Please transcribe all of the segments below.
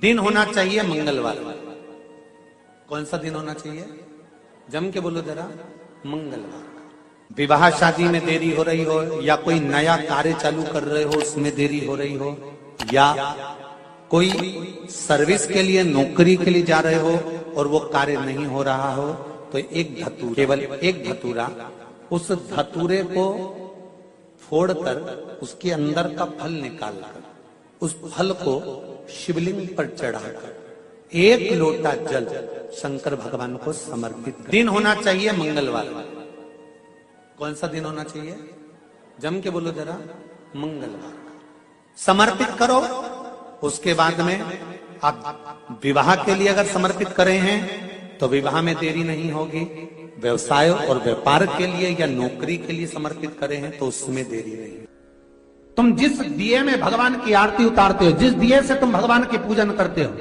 दिन होना चाहिए मंगलवार। कौन सा दिन होना चाहिए? जम के बोलो जरा, मंगलवार। विवाह शादी में देरी हो रही हो, या कोई नया कार्य चालू कर रहे हो उसमें देरी हो रही हो, या कोई सर्विस के लिए नौकरी के लिए जा रहे हो और वो कार्य नहीं हो रहा हो, तो एक धतूरा, केवल एक धतूरा, उस धतूरे को फोड़कर उसके अंदर का फल निकालकर उस फल को शिवलिंग पर चढ़ाकर एक लोटा जल शंकर भगवान को समर्पित। दिन होना चाहिए मंगलवार। कौन सा दिन होना चाहिए? जम के बोलो जरा, मंगलवार। समर्पित करो। उसके बाद में आप विवाह के लिए अगर समर्पित करे हैं तो विवाह में देरी नहीं होगी। व्यवसाय और व्यापार के लिए या नौकरी के लिए समर्पित करे हैं तो उसमें देरी नहीं। तुम जिस दिए में भगवान की आरती उतारते हो, जिस दिए से तुम भगवान की पूजन करते हो,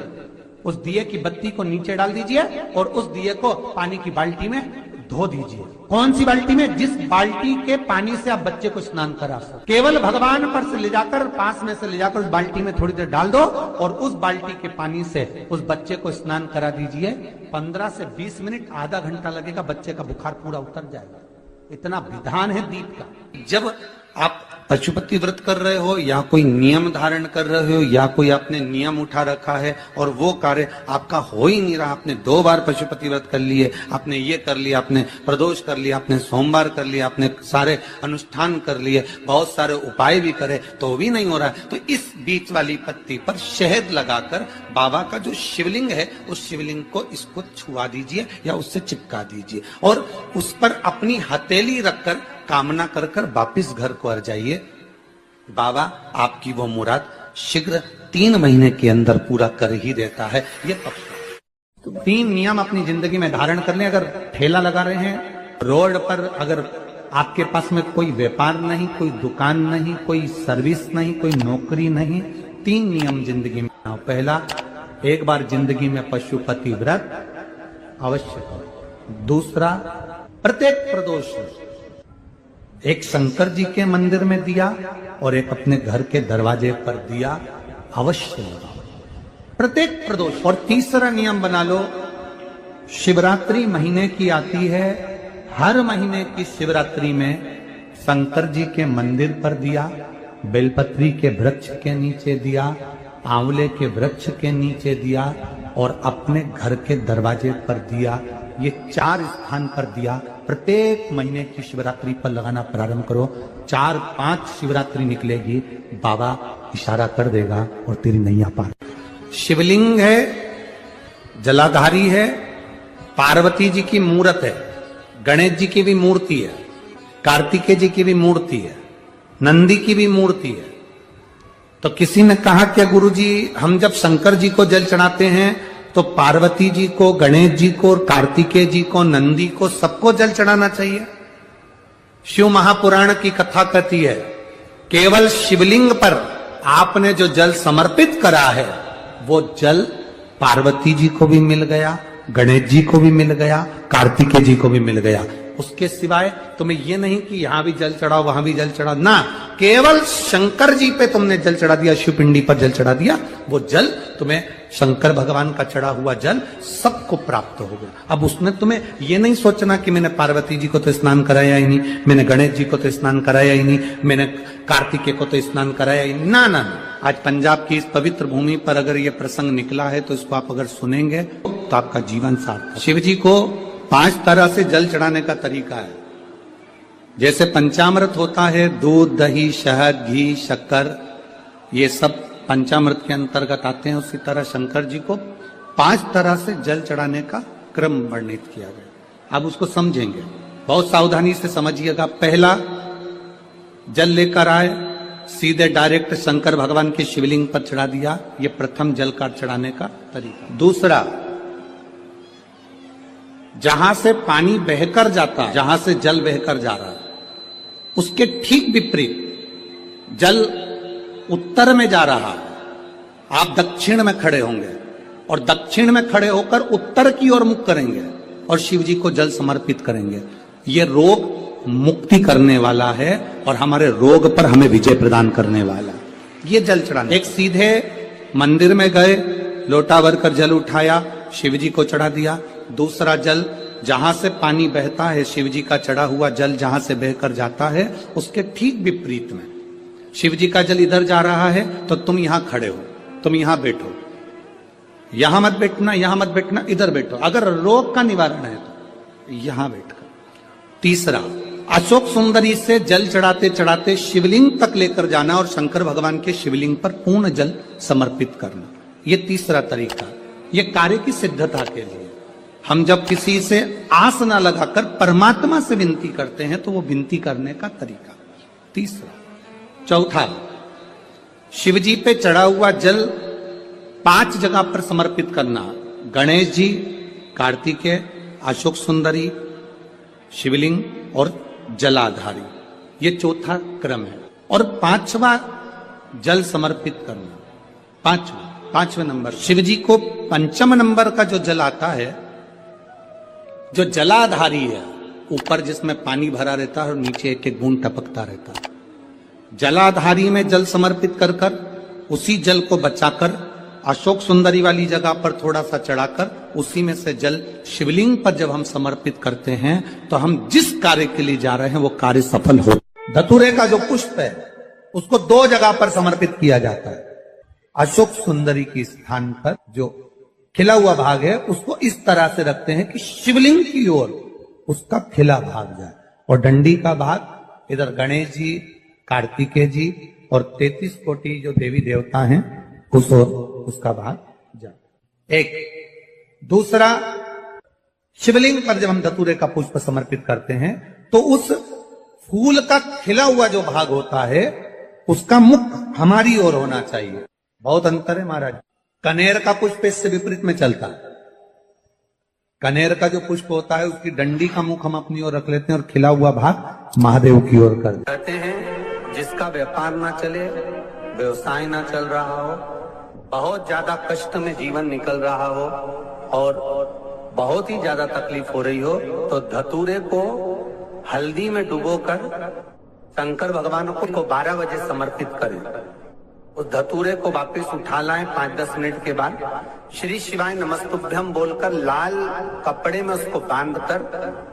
उस दिए की बत्ती को नीचे डाल दीजिए और उस दिए को पानी की बाल्टी में धो दीजिए। कौन सी बाल्टी में? जिस बाल्टी के पानी से आप बच्चे को स्नान करा सकते। केवल भगवान पर से ले जाकर, पास में से ले जाकर उस बाल्टी में थोड़ी देर डाल दो और उस बाल्टी के पानी से उस बच्चे को स्नान करा दीजिए। 15 से 20 मिनट, आधा घंटा लगेगा, बच्चे का बुखार पूरा उतर जाएगा। इतना विधान है दीप का। जब आप पशुपति व्रत कर रहे हो या कोई नियम धारण कर रहे हो या कोई आपने नियम उठा रखा है और वो कार्य आपका हो ही नहीं रहा, आपने 2 बार पशुपति व्रत कर लिए, आपने ये कर लिया, आपने प्रदोष कर लिया, आपने सोमवार कर लिया, आपने सारे अनुष्ठान कर लिए, बहुत सारे उपाय भी करे तो भी नहीं हो रहा है, तो इस बीच वाली पत्ती पर शहद लगाकर बाबा का जो शिवलिंग है उस शिवलिंग को इसको छुआ दीजिए या उससे चिपका दीजिए और उस पर अपनी हथेली रखकर कामना कर कर वापिस घर को आ जाइए। बाबा आपकी वो मुराद शीघ्र 3 महीने के अंदर पूरा कर ही देता है। ये पक्का। 3 नियम अपनी जिंदगी में धारण कर लें। अगर ठेला लगा रहे हैं रोड पर, अगर आपके पास में कोई व्यापार नहीं, कोई दुकान नहीं, कोई सर्विस नहीं, कोई नौकरी नहीं, 3 नियम जिंदगी में। पहला, एक बार जिंदगी में पशुपति व्रत अवश्य करो। दूसरा, प्रत्येक प्रदोष एक शंकर जी के मंदिर में दिया और एक अपने घर के दरवाजे पर दिया अवश्य लगाओ, प्रत्येक प्रदोष। और तीसरा नियम बना लो, शिवरात्रि महीने की आती है, हर महीने की शिवरात्रि में शंकर जी के मंदिर पर दिया, बेलपत्री के वृक्ष के नीचे दिया, आंवले के वृक्ष के नीचे दिया और अपने घर के दरवाजे पर दिया। ये 4 स्थान पर दिया। प्रत्येक महीने की शिवरात्रि पर लगाना प्रारंभ करो। 4-5 शिवरात्रि निकलेगी, बाबा इशारा कर देगा और तेरी नैया पार। शिवलिंग है, जलाधारी है, पार्वती जी की मूर्त है, गणेश जी की भी मूर्ति है, कार्तिकेय जी की भी मूर्ति है, नंदी की भी मूर्ति है। तो किसी ने कहा कि गुरुजी हम जब शंकर जी को जल चढ़ाते हैं तो पार्वती जी को, गणेश जी को, कार्तिकेय जी को, नंदी को, सबको जल चढ़ाना चाहिए। शिव महापुराण की कथा कहती है केवल शिवलिंग पर आपने जो जल समर्पित करा है वो जल पार्वती जी को भी मिल गया, गणेश जी को भी मिल गया, कार्तिकेय जी को भी मिल गया। उसके सिवाय तुम्हें ये नहीं कि यहां भी जल चढ़ाओ वहां भी जल चढ़ाओ, ना, केवल शंकर जी पे तुमने जल चढ़ा दिया, शिव पिंडी पर जल चढ़ा दिया, वो जल तुम्हें शंकर भगवान का चढ़ा हुआ जल सबको प्राप्त हो गया। अब उसने तुम्हें ये नहीं सोचना कि मैंने पार्वती जी को तो स्नान कराया ही नहीं, मैंने गणेश जी को तो स्नान कराया ही नहीं, मैंने कार्तिकेय को तो स्नान कराया ही नहीं। ना ना, आज पंजाब की इस पवित्र भूमि पर अगर ये प्रसंग निकला है तो इसको आप अगर सुनेंगे तो आपका जीवन सार्थक। शिव जी को 5 तरह से जल चढ़ाने का तरीका है। जैसे पंचामृत होता है, दूध, दही, शहद, घी, शक्कर, ये सब पंचामृत के अंतर्गत आते हैं, उसी तरह शंकर जी को 5 तरह से जल चढ़ाने का क्रम वर्णित किया गया। अब उसको समझेंगे, बहुत सावधानी से समझिएगा। पहला, जल लेकर आए, सीधे डायरेक्ट शंकर भगवान के शिवलिंग पर चढ़ा दिया, ये प्रथम जल का चढ़ाने का तरीका। दूसरा, जहां से पानी बहकर जाता है, जहां से जल बहकर जा रहा है, उसके ठीक विपरीत जल उत्तर में जा रहा है, आप दक्षिण में खड़े होंगे और दक्षिण में खड़े होकर उत्तर की ओर मुख करेंगे और शिव जी को जल समर्पित करेंगे। ये रोग मुक्ति करने वाला है और हमारे रोग पर हमें विजय प्रदान करने वाला। ये जल चढ़ाना। एक सीधे मंदिर में गए, लोटा भर कर जल उठाया, शिव जी को चढ़ा दिया। दूसरा जल, जहां से पानी बहता है, शिव जी का चढ़ा हुआ जल जहां से बहकर जाता है, उसके ठीक विपरीत में शिव जी का जल इधर जा रहा है तो तुम यहां खड़े हो, तुम यहां बैठो, यहां मत बैठना, यहां मत बैठना, इधर बैठो। अगर रोग का निवारण है तो यहां बैठकर। तीसरा, अशोक सुंदरी से जल चढ़ाते चढ़ाते शिवलिंग तक लेकर जाना और शंकर भगवान के शिवलिंग पर पूर्ण जल समर्पित करना। यह तीसरा तरीका, यह कार्य की सिद्धता के लिए। हम जब किसी से आस न लगाकर परमात्मा से विनती करते हैं तो वो विनती करने का तरीका। तीसरा। चौथा, शिवजी पे चढ़ा हुआ जल 5 जगह पर समर्पित करना। गणेश जी, कार्तिकेय, अशोक सुंदरी, शिवलिंग और जलाधारी, ये चौथा क्रम है। और 5वां जल समर्पित करना, पांचवें नंबर। शिवजी को 5वें नंबर का जो जल आता है, जो जलाधारी है, ऊपर जिसमें पानी भरा रहता है और नीचे एक एक बूंद टपकता रहता है, जलाधारी में जल समर्पित कर कर उसी जल को बचाकर अशोक सुंदरी वाली जगह पर थोड़ा सा चढ़ाकर उसी में से जल शिवलिंग पर जब हम समर्पित करते हैं तो हम जिस कार्य के लिए जा रहे हैं वो कार्य सफल हो। धतूरे का जो पुष्प है उसको 2 जगह पर समर्पित किया जाता है। अशोक सुंदरी के स्थान पर जो खिला हुआ भाग है उसको इस तरह से रखते हैं कि शिवलिंग की ओर उसका खिला भाग जाए, और डंडी का भाग इधर गणेश जी, कार्तिकेय जी और 33 कोटि जो देवी देवता हैं उस ओर उसका भाग जाए। एक। दूसरा, शिवलिंग पर जब हम धतूरे का पुष्प समर्पित करते हैं तो उस फूल का खिला हुआ जो भाग होता है उसका मुख हमारी ओर होना चाहिए। बहुत अंतर है महाराज। कनेर का पुष्प इससे विपरीत में चलता है। कनेर का जो पुष्प होता है उसकी डंडी का मुख हम अपनी ओर रख लेते हैं और खिला हुआ भाग महादेव की ओर कर देते हैं। जिसका व्यापार ना चले, व्यवसाय ना चल रहा हो, बहुत ज्यादा कष्ट में जीवन निकल रहा हो और बहुत ही ज्यादा तकलीफ हो रही हो, तो धतूरे को हल्दी में डुबोकर शंकर भगवान को 12 बजे समर्पित करें। उस धतूरे को वापस उठा लाएं 5-10 मिनट के बाद, श्री शिवाय नमस्तुभ्यम बोलकर लाल कपड़े में उसको बांधकर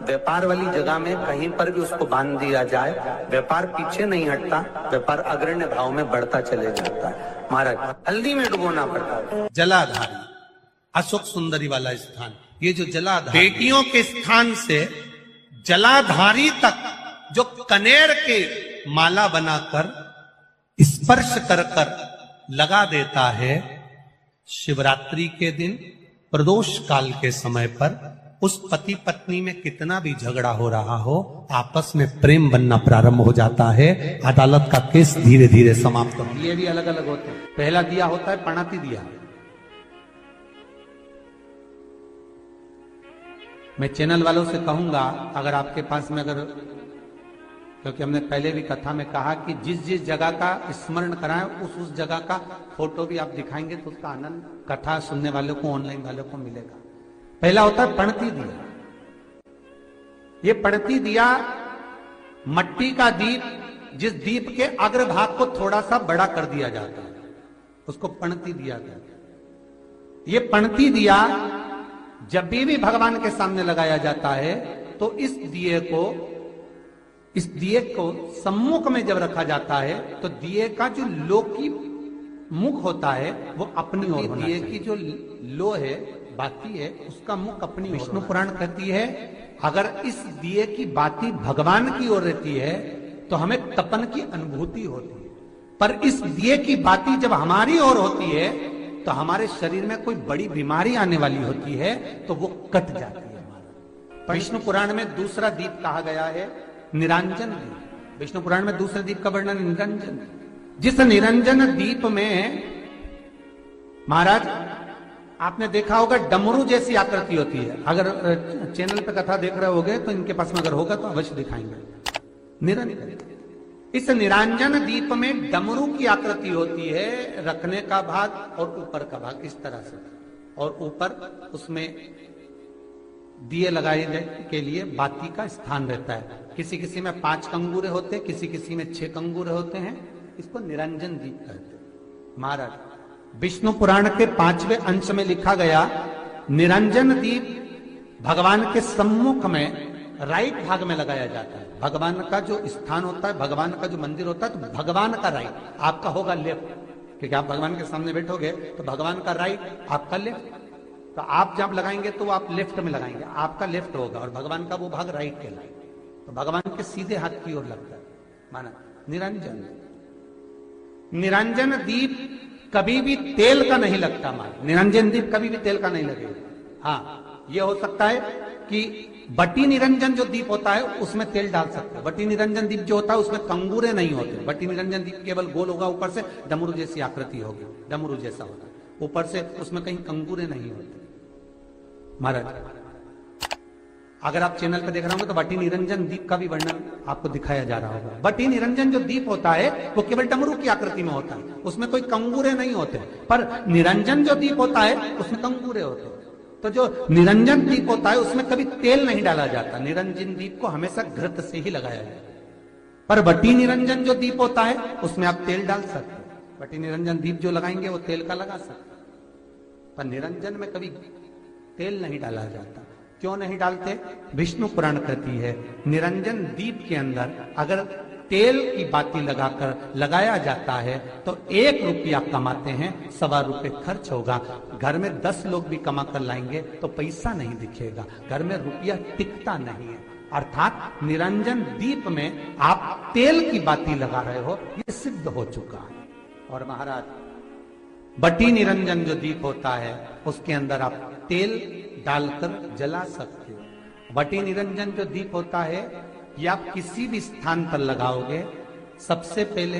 व्यापार वाली जगह में कहीं पर भी उसको बांध दिया जाए। व्यापार पीछे नहीं हटता, व्यापार अग्रण्य भाव में बढ़ता चले जाता है। महाराज, हल्दी में डुबोना पड़ता है। जलाधारी, अशोक सुंदरी वाला स्थान, ये जो जलाधारी, बेटियों के स्थान से जलाधारी तक जो कनेर के माला बनाकर स्पर्श कर कर लगा देता है, शिवरात्रि के दिन प्रदोष काल के समय पर उस पति पत्नी में कितना भी झगड़ा हो रहा हो, आपस में प्रेम बनना प्रारंभ हो जाता है। अदालत का केस धीरे धीरे समाप्त हो। ये भी अलग अलग होते हैं। पहला दिया होता है पणाती दिया। मैं चैनल वालों से कहूंगा, अगर आपके पास में अगर, क्योंकि हमने पहले भी कथा में कहा कि जिस जिस जगह का स्मरण कराएं उस जगह का फोटो भी आप दिखाएंगे तो उसका आनंद कथा सुनने वालों को, ऑनलाइन वालों को मिलेगा। पहला होता है पणती दिया। ये पणती दिया मट्टी का दीप, जिस दीप के अग्रभाग को थोड़ा सा बड़ा कर दिया जाता है, उसको पणती दिया कहते हैं। ये पणती दिया जब भी भगवान के सामने लगाया जाता है तो इस दिए को सम्मुख में जब रखा जाता है तो दिए का जो लो की मुख होता है वो अपनी ओर होना चाहिए। दिए की जो लो है, बाती है, उसका मुख अपनी। विष्णु पुराण कहती है अगर इस दिए की बाती भगवान की ओर रहती है तो हमें तपन की अनुभूति होती है, पर इस दिए की बाती जब हमारी ओर होती है तो हमारे शरीर में कोई बड़ी बीमारी आने वाली होती है तो वो कट जाती है हमारा। विष्णु पुराण में दूसरा दीप कहा गया है निरंजन दीप। विष्णु पुराण में दूसरे दीप का वर्णन निरंजन। जिस निरंजन दीप में महाराज आपने देखा होगा डमरू जैसी आकृति होती है। अगर चैनल पे कथा देख रहे होगे तो इनके पास में अगर होगा तो अवश्य दिखाएंगे। निरंजन, इस निरंजन दीप में डमरू की आकृति होती है, रखने का भाग और ऊपर का भाग इस तरह से, और ऊपर उसमें दिए लगाए के लिए बाती का स्थान रहता है। किसी किसी में 5 कंगूरे होते हैं, किसी किसी में 6 कंगूरे होते हैं। इसको निरंजन दीप कहते हैं। महाराज, विष्णु पुराण के 5वें अंश में लिखा गया, निरंजन दीप भगवान के सम्मुख में राइट भाग में लगाया जाता है। भगवान का जो स्थान होता है, भगवान का जो मंदिर होता है, तो भगवान का राइट, आपका होगा लेफ्ट, क्योंकि आप भगवान के सामने बैठोगे तो भगवान का राइट, आपका लेफ्ट। तो आप जब लगाएंगे तो आप लेफ्ट में लगाएंगे, आपका लेफ्ट होगा और भगवान का वो भाग राइट कहलाएगा। तो भगवान के सीधे हाथ की ओर लगता है। माना निरंजन, निरंजन दीप कभी भी तेल का नहीं लगता। माना निरंजन दीप कभी भी तेल का नहीं लगेगा। हाँ, ये हो सकता है कि बटी निरंजन जो दीप होता है उसमें तेल डाल सकते हैं। बटी निरंजन दीप जो होता है उसमें कंगूरे नहीं होते। बटी निरंजन दीप केवल गोल होगा, ऊपर से डमरू जैसी आकृति होगी, डमरू जैसा होता है, ऊपर से उसमें कहीं कंगूरे नहीं होते। महाराज, अगर आप चैनल पे देख रहे होंगे तो बटी निरंजन दीप का भी वर्णन आपको दिखाया जा रहा होगा। बटी निरंजन जो दीप होता है वो केवल डमरू की आकृति में होता है, उसमें कोई कंगूरे नहीं होते। पर निरंजन जो दीप होता है उसमें कंगूरे होते हैं। तो जो निरंजन दीप होता है उसमें कभी तेल नहीं डाला जाता। निरंजन दीप को हमेशा घृत से ही लगाया जाता है। पर बटी निरंजन जो दीप होता है उसमें आप तेल डाल सकते हैं। बटी निरंजन दीप जो लगाएंगे वो तेल का लगा सकते, पर निरंजन में कभी तेल नहीं डाला जाता। क्यों नहीं डालते? विष्णु पुराण कहती है, निरंजन दीप के अंदर अगर तेल की बाती लगाकर लगाया जाता है तो 1 रुपया कमाते हैं, 1.25 रुपये खर्च होगा। घर में 10 लोग भी कमा कर लाएंगे तो पैसा नहीं दिखेगा, घर में रुपया टिकता नहीं है। अर्थात निरंजन दीप में आप तेल की बाती लगा रहे हो, ये सिद्ध हो चुका है। और महाराज, बटी निरंजन जो दीप होता है उसके अंदर आप तेल डालकर जला सकते हो। बटी निरंजन जो दीप होता है ये आप किसी भी स्थान पर लगाओगे, सबसे पहले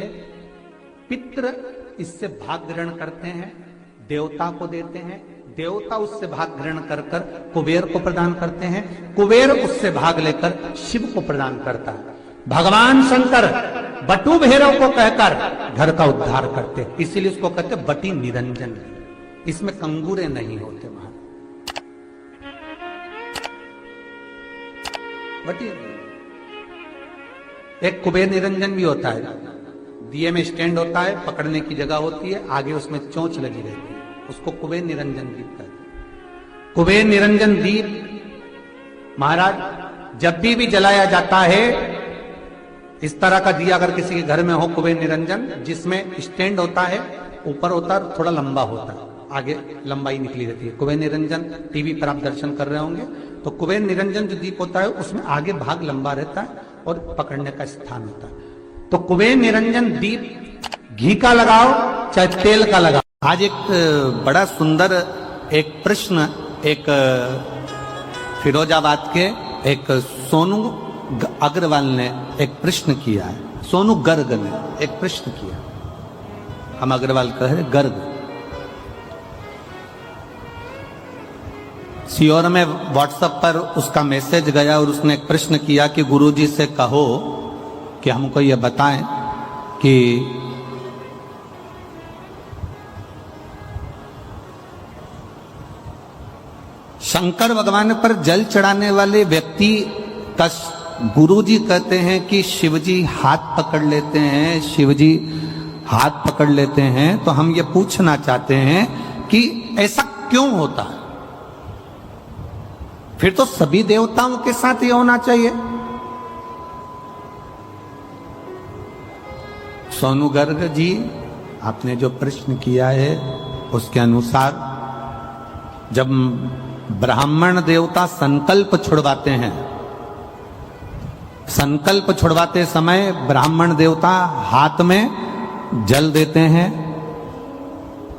पितृ इससे भाग ग्रहण करते हैं, देवता को देते हैं, देवता उससे भाग ग्रहण कर कर कुबेर को प्रदान करते हैं, कुबेर उससे भाग लेकर शिव को प्रदान करता है। भगवान शंकर बटु भैरव को कहकर घर का उद्धार करते हैं, इसीलिए उसको कहते बटी निरंजन। इसमें कंगूरे नहीं होते। वहां बटी एक कुबेर निरंजन भी होता है, दिए में स्टैंड होता है, पकड़ने की जगह होती है, आगे उसमें चोंच लगी रहती है, उसको कुबेर निरंजन दीप कहते हैं। कुबेर निरंजन दीप महाराज जब भी जलाया जाता है, इस तरह का दिया अगर किसी के घर में हो कुबेर निरंजन, जिसमें स्टैंड होता है, ऊपर होता है, थोड़ा लंबा होता है, आगे लंबाई निकली रहती है। कुबेर निरंजन टीवी पर आप दर्शन कर रहे होंगे तो कुबेर निरंजन जो दीप होता है उसमें आगे भाग लंबा रहता है और पकड़ने का स्थान होता है। तो कुबेर निरंजन दीप घी का लगाओ चाहे तेल का लगाओ। आज एक बड़ा सुंदर एक प्रश्न एक फिरोजाबाद के एक सोनू अग्रवाल ने एक प्रश्न किया है। सोनू गर्ग ने एक प्रश्न किया, हम अग्रवाल कह रहे गर्ग। सीओर में व्हाट्सएप पर उसका मैसेज गया और उसने एक प्रश्न किया कि गुरुजी से कहो कि हमको ये बताएं कि शंकर भगवान पर जल चढ़ाने वाले व्यक्ति का गुरुजी कहते हैं कि शिवजी हाथ पकड़ लेते हैं, शिवजी हाथ पकड़ लेते हैं। तो हम ये पूछना चाहते हैं कि ऐसा क्यों होता है? फिर तो सभी देवताओं के साथ ये होना चाहिए। सोनू गर्ग जी, आपने जो प्रश्न किया है उसके अनुसार जब ब्राह्मण देवता संकल्प छुड़वाते हैं, संकल्प छुड़वाते समय ब्राह्मण देवता हाथ में जल देते हैं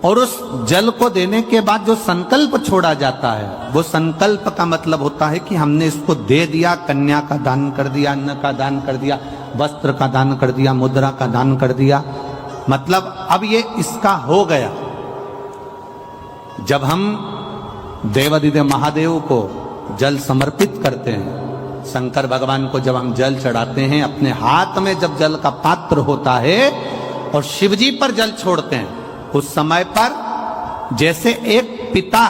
और उस जल को देने के बाद जो संकल्प छोड़ा जाता है वो संकल्प का मतलब होता है कि हमने इसको दे दिया, कन्या का दान कर दिया, अन्न का दान कर दिया, वस्त्र का दान कर दिया, मुद्रा का दान कर दिया, मतलब अब ये इसका हो गया। जब हम देवादिदेव महादेव को जल समर्पित करते हैं, शंकर भगवान को जब हम जल चढ़ाते हैं, अपने हाथ में जब जल का पात्र होता है और शिवजी पर जल छोड़ते हैं, उस समय पर जैसे एक पिता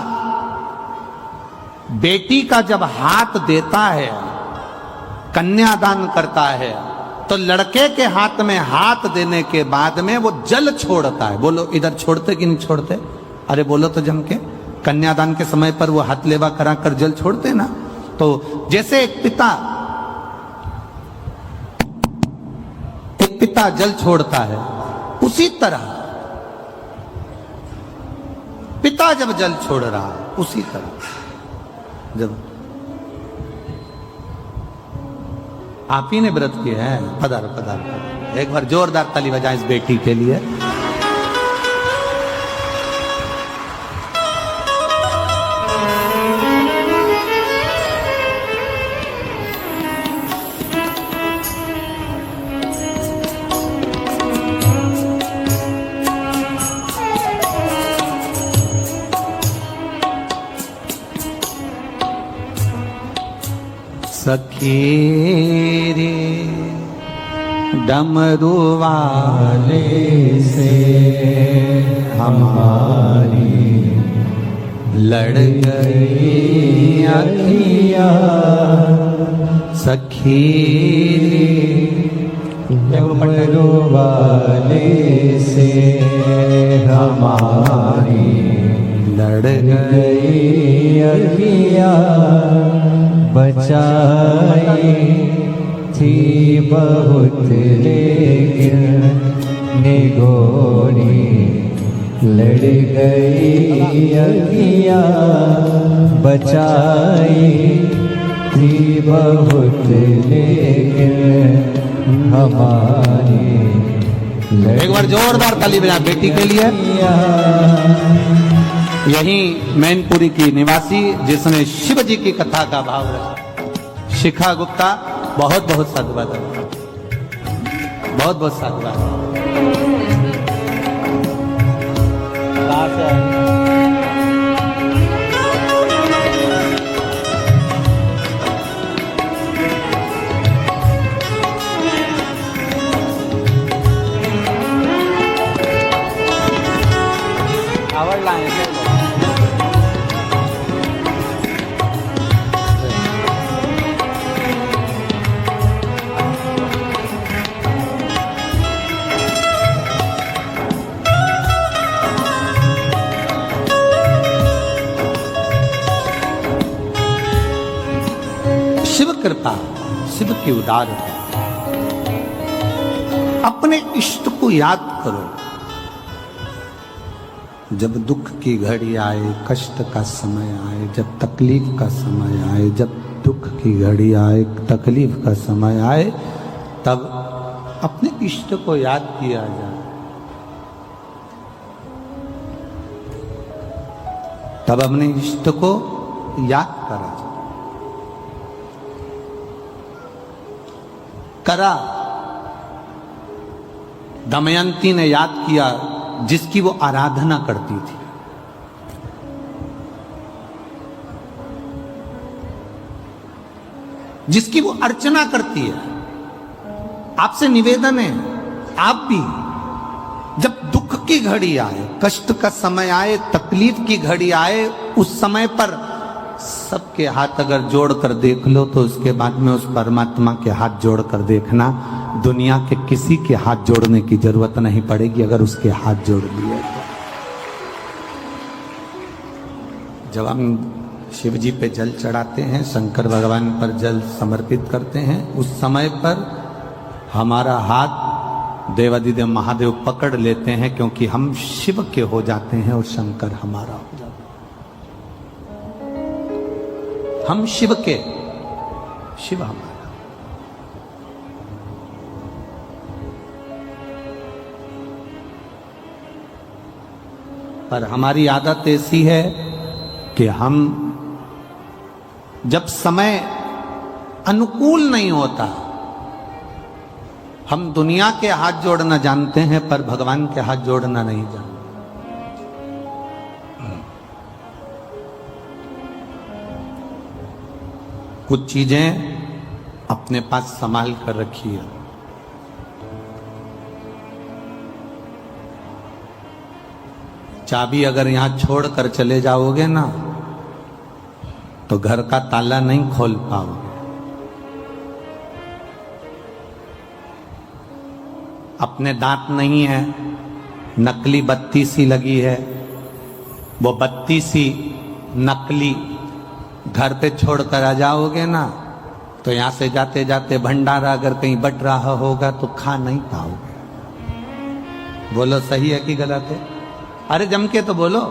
बेटी का जब हाथ देता है, कन्यादान करता है, तो लड़के के हाथ में हाथ देने के बाद में वो जल छोड़ता है। बोलो इधर छोड़ते कि नहीं छोड़ते? अरे बोलो तो जम के। कन्यादान के समय पर वो हाथ लेवा करा कर जल छोड़ते ना। तो जैसे एक पिता जल छोड़ता है, उसी तरह पिता जब जल छोड़ रहा है, उसी तरह जब आप ही ने व्रत किया है, पधारो पधारो पधारो। एक बार जोरदार ताली बजाएं इस बेटी के लिए। सखी रे डमरू वाले से हमारी लड़ गई अखियाँ। सखी डमरू वाले से हमारी लड़ गई अखियाँ। बचाई थी बहुत लेकिन निगोरी लड़ गई अखियाँ। बचाई थी बहुत लेकिन हमारी। एक बार जोरदार ताली बजा बेटी के लिए। यही मैनपुरी की निवासी जिसने शिव जी की कथा का भाव रखा, शिखा गुप्ता, बहुत बहुत साधुवाद, बहुत बहुत साधुवाद। आवड़ लाए शिव कृपा, शिव की उदारता। अपने इष्ट को याद करो। जब दुख की घड़ी आए, कष्ट का समय आए, जब तकलीफ का समय आए, जब दुख की घड़ी आए, तकलीफ का समय आए, तब अपने इष्ट को याद किया जाए। तब अपने इष्ट को याद करा जाए। करा दमयंती ने याद किया जिसकी वो आराधना करती थी। जिसकी वो अर्चना करती है। आपसे निवेदन है, आप भी जब दुख की घड़ी आए, कष्ट का समय आए, तकलीफ की घड़ी आए, उस समय पर सबके हाथ अगर जोड़कर देख लो तो उसके बाद में उस परमात्मा के हाथ जोड़कर देखना। दुनिया के किसी के हाथ जोड़ने की जरूरत नहीं पड़ेगी अगर उसके हाथ जोड़ दिए। जब हम शिव जी पे जल चढ़ाते हैं, शंकर भगवान पर जल समर्पित करते हैं, उस समय पर हमारा हाथ देवादिदेव महादेव पकड़ लेते हैं, क्योंकि हम शिव के हो जाते हैं और शंकर हमारा हो जाता है। हम शिव के, शिव हमारा। पर हमारी आदत ऐसी है कि हम जब समय अनुकूल नहीं होता, हम दुनिया के हाथ जोड़ना जानते हैं पर भगवान के हाथ जोड़ना नहीं जानते। कुछ चीजें अपने पास संभाल कर रखिए। चाबी अगर यहां छोड़कर चले जाओगे ना तो घर का ताला नहीं खोल पाओगे। अपने दांत नहीं है, नकली बत्ती सी लगी है, वो बत्ती सी नकली घर पे छोड़कर आ जाओगे ना, तो यहां से जाते जाते भंडारा अगर कहीं बट रहा होगा तो खा नहीं पाओगे। बोलो सही है कि गलत है? अरे जम के तो बोलो।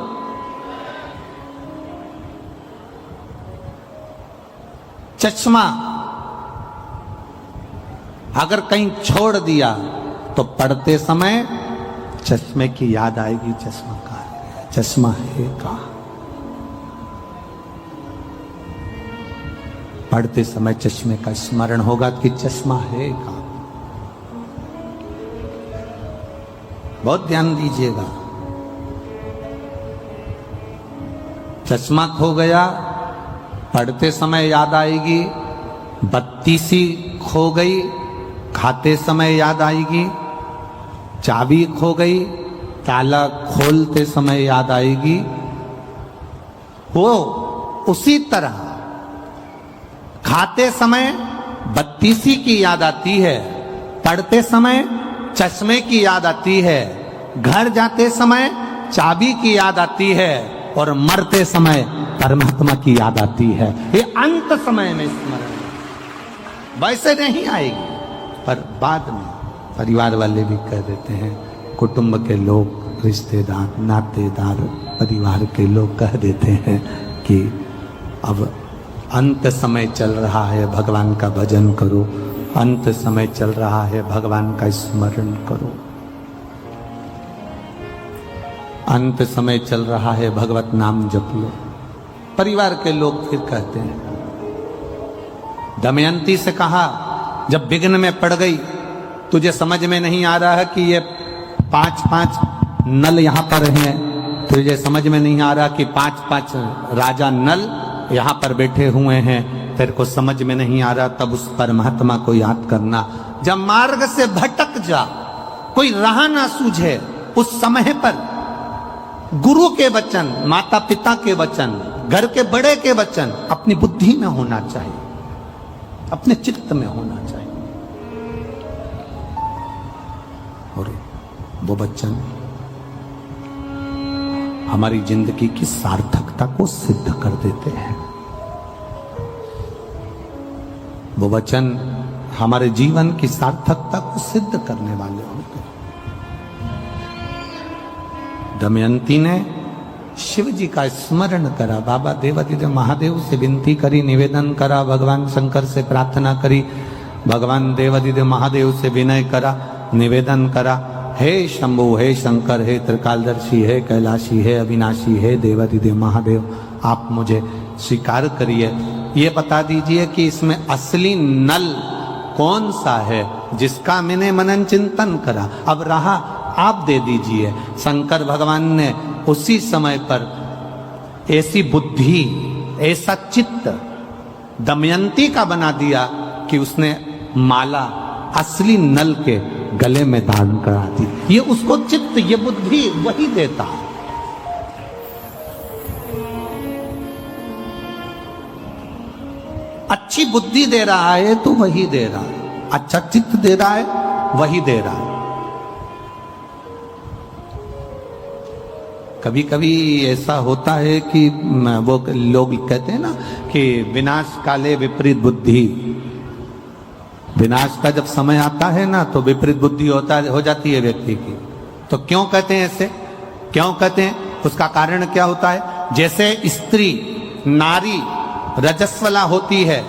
चश्मा अगर कहीं छोड़ दिया तो पढ़ते समय चश्मे की याद आएगी, चश्मा कहाँ है, चश्मा है कहाँ। पढ़ते समय चश्मे का स्मरण होगा कि चश्मा है कहाँ। बहुत ध्यान दीजिएगा। चश्मा खो गया, पढ़ते समय याद आएगी, बत्ती सी खो गई, खाते समय याद आएगी, चाबी खो गई, ताला खोलते समय याद आएगी। वो उसी तरह खाते समय बत्ती सी की याद आती है, पढ़ते समय चश्मे की याद आती है, घर जाते समय चाबी की याद आती है, और मरते समय परमात्मा की याद आती है। ये अंत समय में स्मरण, वैसे नहीं आएगी, पर बाद में परिवार वाले भी कह देते हैं, कुटुंब के लोग, रिश्तेदार, नातेदार, परिवार के लोग कह देते हैं कि अब अंत समय चल रहा है, भगवान का भजन करो, अंत समय चल रहा है, भगवान का स्मरण करो, अंत समय चल रहा है, भगवत नाम जप लो। परिवार के लोग फिर कहते हैं, दमयंती से कहा, जब विघ्न में पड़ गई, तुझे समझ में नहीं आ रहा है कि ये 5-5 नल यहां पर हैं, तुझे समझ में नहीं आ रहा कि 5-5 राजा नल यहां पर बैठे हुए हैं, तेरे को समझ में नहीं आ रहा, तब उस परमात्मा को याद करना। जब मार्ग से भटक जा, कोई राह ना सूझे, उस समय पर गुरु के वचन, माता पिता के वचन, घर के बड़े के वचन अपनी बुद्धि में होना चाहिए, अपने चित्त में होना चाहिए, और वो वचन हमारी जिंदगी की सार्थकता को सिद्ध कर देते हैं। वो वचन हमारे जीवन की सार्थकता को सिद्ध करने वाले होते हैं। दमयंती ने शिव जी का स्मरण करा, बाबा देवादिदेव महादेव से विनती करी, निवेदन करा, भगवान शंकर से प्रार्थना करी, भगवान देवादिदेव महादेव से विनय करा, निवेदन करा, हे शंभु, हे शंकर, हे त्रिकालदर्शी, हे कैलाशी, हे अविनाशी, हे देवादिदेव महादेव, आप मुझे स्वीकार करिए, ये बता दीजिए कि इसमें असली नल कौन सा है जिसका मैंने मनन चिंतन करा, अब रहा आप दे दीजिए। शंकर भगवान ने उसी समय पर ऐसी बुद्धि, ऐसा चित्त दमयंती का बना दिया कि उसने माला असली नल के गले में धारण करा दी। ये उसको चित्त, ये बुद्धि वही देता है। अच्छी बुद्धि दे रहा है तो वही दे रहा है, अच्छा चित्त दे रहा है वही दे रहा है। कभी कभी ऐसा होता है कि वो लोग कहते हैं ना कि विनाश काले विपरीत बुद्धि, विनाश का जब समय आता है ना तो विपरीत बुद्धि हो जाती है व्यक्ति की। तो क्यों कहते हैं ऐसे, क्यों कहते हैं, उसका कारण क्या होता है? जैसे स्त्री, नारी रजस्वला होती है,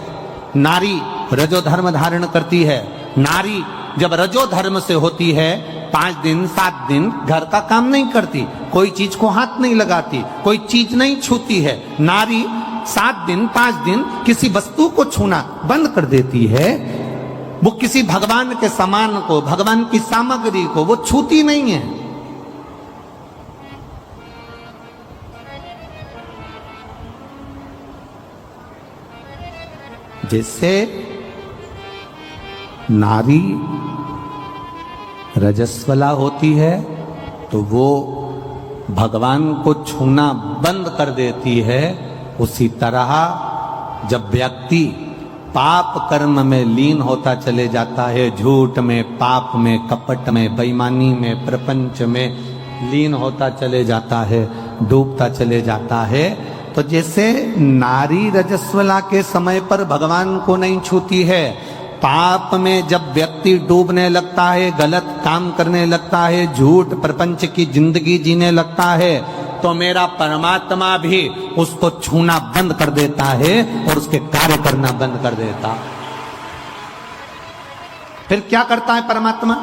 नारी रजो धर्म धारण करती है, नारी जब रजो धर्म से होती है 5 दिन 7 दिन घर का काम नहीं करती, कोई चीज को हाथ नहीं लगाती, कोई चीज नहीं छूती है। नारी 7 दिन 5 दिन किसी वस्तु को छूना बंद कर देती है, वो किसी भगवान के सामान को, भगवान की सामग्री को वो छूती नहीं है। जैसे नारी रजस्वला होती है तो वो भगवान को छूना बंद कर देती है, उसी तरह जब व्यक्ति पाप कर्म में लीन होता चले जाता है, झूठ में, पाप में, कपट में, बेईमानी में, प्रपंच में लीन होता चले जाता है, डूबता चले जाता है। तो जैसे नारी रजस्वला के समय पर भगवान को नहीं छूती है, पाप में जब व्यक्ति डूबने लगता है, गलत काम करने लगता है, झूठ प्रपंच की जिंदगी जीने लगता है, तो मेरा परमात्मा भी उसको छूना बंद कर देता है और उसके कार्य करना बंद कर देता। फिर क्या करता है परमात्मा?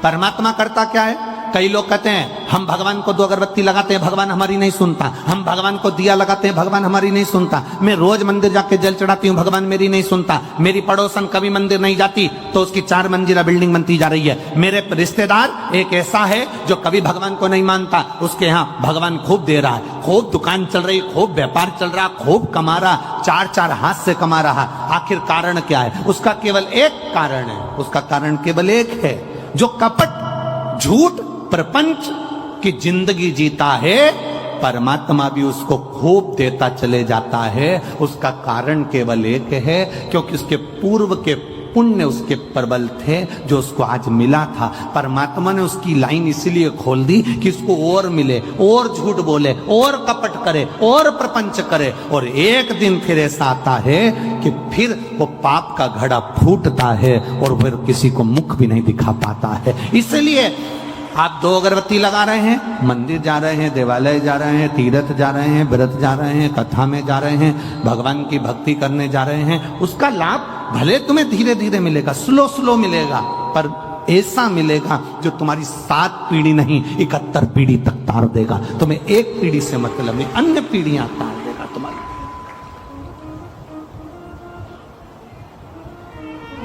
परमात्मा करता क्या है? कई लोग कहते हैं हम भगवान को 2 अगरबत्ती लगाते हैं, भगवान हमारी नहीं सुनता। हम भगवान को दिया लगाते हैं, भगवान हमारी नहीं सुनता। मैं रोज मंदिर जाके जल चढ़ाती हूँ, भगवान मेरी नहीं सुनता। मेरी पड़ोसन कभी मंदिर नहीं जाती तो उसकी 4 मंजिला बिल्डिंग बनती जा रही है। मेरे रिश्तेदार एक ऐसा है जो कभी भगवान को नहीं मानता, उसके यहाँ भगवान खूब दे रहा है, खूब दुकान चल रही, खूब व्यापार चल रहा, खूब कमा रहा, 4 हाथ से कमा रहा। आखिर कारण क्या है? उसका केवल एक कारण है, उसका कारण केवल एक है, जो कपट, झूठ, प्रपंच की जिंदगी जीता है, परमात्मा भी उसको खूब देता चले जाता है। उसका कारण केवल एक है, क्योंकि उसके पूर्व के पुण्य उसके प्रबल थे जो उसको आज मिला था। परमात्मा ने उसकी लाइन इसलिए खोल दी कि उसको और मिले, और झूठ बोले, और कपट करे, और प्रपंच करे। और एक दिन फिर ऐसा आता है कि फिर वो पाप का घड़ा फूटता है और फिर किसी को मुख भी नहीं दिखा पाता है। इसलिए आप 2 अगरबत्ती लगा रहे हैं, मंदिर जा रहे हैं, देवालय जा रहे हैं, तीर्थ जा रहे हैं, व्रत जा रहे हैं, कथा में जा रहे हैं, भगवान की भक्ति करने जा रहे हैं, उसका लाभ भले तुम्हें धीरे धीरे मिलेगा, स्लो मिलेगा, पर ऐसा मिलेगा जो तुम्हारी 7 पीढ़ी नहीं 71 पीढ़ी तक तार देगा। तुम्हें एक पीढ़ी से मतलब नहीं, अन्य पीढ़ियां तार देगा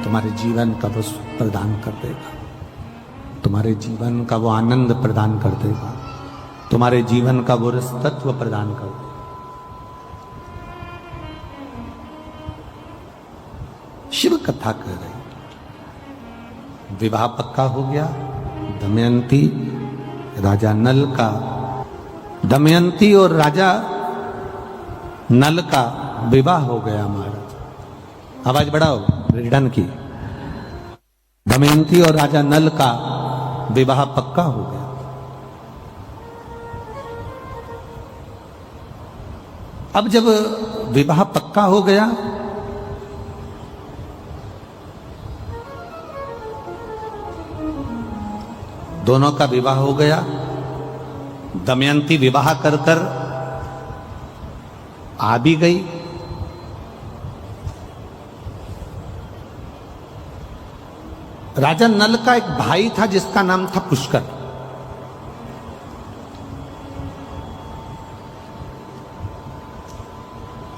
तुम्हारे जीवन का वो प्रदान कर देगा, तुम्हारे जीवन का वो आनंद प्रदान कर देगा, तुम्हारे जीवन का वो रस तत्व प्रदान कर देगा। शिव कथा कह रही, विवाह पक्का हो गया। दमयंती राजा नल का, दमयंती और राजा नल का विवाह हो गया। महाराज आवाज बढ़ाओ, रिडन की। दमयंती और राजा नल का विवाह पक्का हो गया। अब जब विवाह पक्का हो गया, दोनों का विवाह हो गया। दमयंती विवाह कर कर आ भी गई। राजा नल का एक भाई था जिसका नाम था पुष्कर।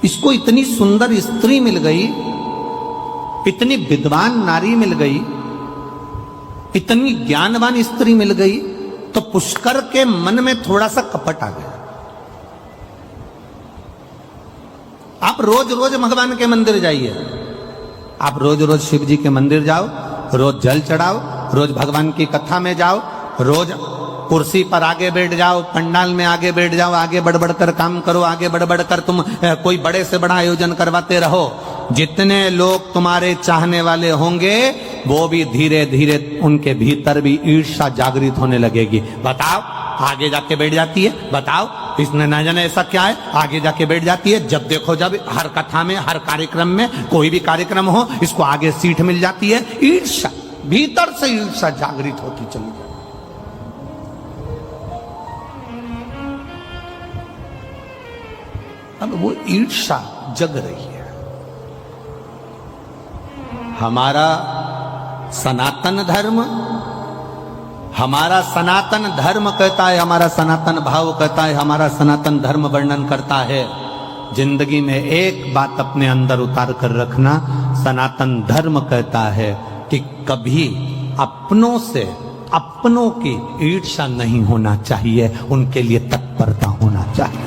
इसको इतनी सुंदर स्त्री मिल गई, इतनी विद्वान नारी मिल गई, इतनी ज्ञानवान स्त्री मिल गई, तो पुष्कर के मन में थोड़ा सा कपट आ गया। आप रोज रोज भगवान के मंदिर जाइए, आप रोज रोज शिव जी के मंदिर जाओ, रोज जल चढ़ाओ, रोज भगवान की कथा में जाओ, रोज कुर्सी पर आगे बैठ जाओ, पंडाल में आगे बैठ जाओ, आगे बढ़ बढ़ कर काम करो, आगे बढ़ बढ़ कर तुम कोई बड़े से बड़ा आयोजन करवाते रहो। जितने लोग तुम्हारे चाहने वाले होंगे वो भी धीरे धीरे उनके भीतर भी ईर्ष्या जागृत होने लगेगी। बताओ, आगे जाके बैठ जाती है, बताओ इसने ना जाने ऐसा क्या है, आगे जाके बैठ जाती है। जब देखो जब हर कथा में, हर कार्यक्रम में, कोई भी कार्यक्रम हो, इसको आगे सीट मिल जाती है। ईर्ष्या, भीतर से ईर्ष्या जागृत होती चली जाती। अब वो ईर्ष्या जग रही है। हमारा सनातन धर्म, हमारा सनातन धर्म कहता है, हमारा सनातन भाव कहता है, हमारा सनातन धर्म वर्णन करता है, जिंदगी में एक बात अपने अंदर उतार कर रखना। सनातन धर्म कहता है कि कभी अपनों से, अपनों की ईर्ष्या नहीं होना चाहिए, उनके लिए तत्परता होना चाहिए।